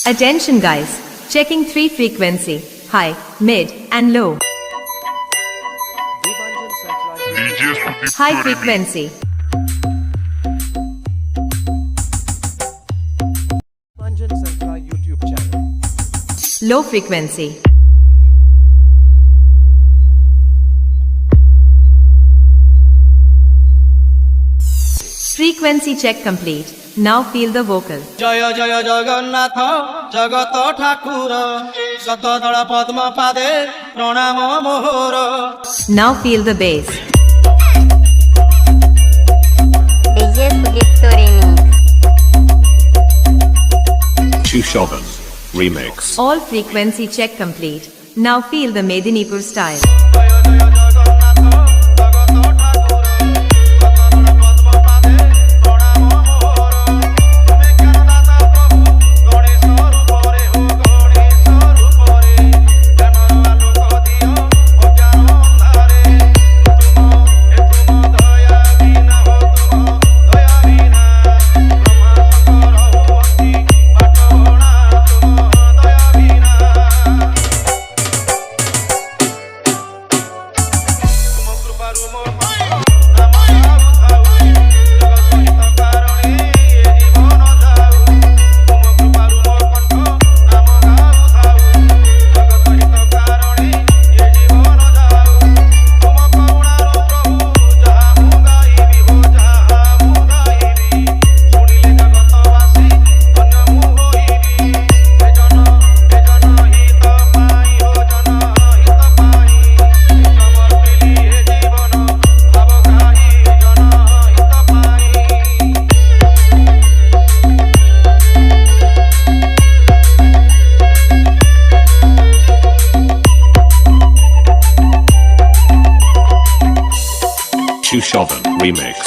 Attention guys, checking 3 frequency, high, mid and low. High frequency. Deepanjan Sankara YouTube channel. Low frequency. Frequency check complete. Now feel the vocal. জয় জয় জগন্নাথ জগত ঠাকুর শতদল পদ্ম পাদে প্রণাম মোহর। Now feel the bass. DJ Sugipto Remix. Chushovan Remix. All frequency check complete. Now feel the Medinipur style. জয় জয় জগন্নাথ জগত ঠাকুর শতদল পদ্ম পাদে প্রণাম মোহর। তুমি জ্ঞানদাতা প্রভু গণেশ রূপরে হো গণেশ রূপরে জ্ঞানর আলোক দিও অজ্ঞান অন্ধারে। তুম দয়া বিনা হো তুম দয়া বিনা ব্রহ্মা শঙ্কর ভবন্তি পাটবনা তুম দয়া বিনা। তুম কৃপারু মো নাম গাউ ধাউ জগত হিত কারণে এ জীবন যাউ। তুম কৃপারু মো কণ্ঠ নাম গাউ ধাউ জগত হিত কারণে এ জীবন যাউ। তুম করুণার প্রভু যাহা মু গাইবি হো যাহা মু গাইবি শুনিলে জগতবাসী ধন্য মু হইবি। এ জন হিত পাই হো জন হিত পাই সমর্পিলি এ জীবন ভাবগ্রাহী জন হিত পাই। Chushovan Remix.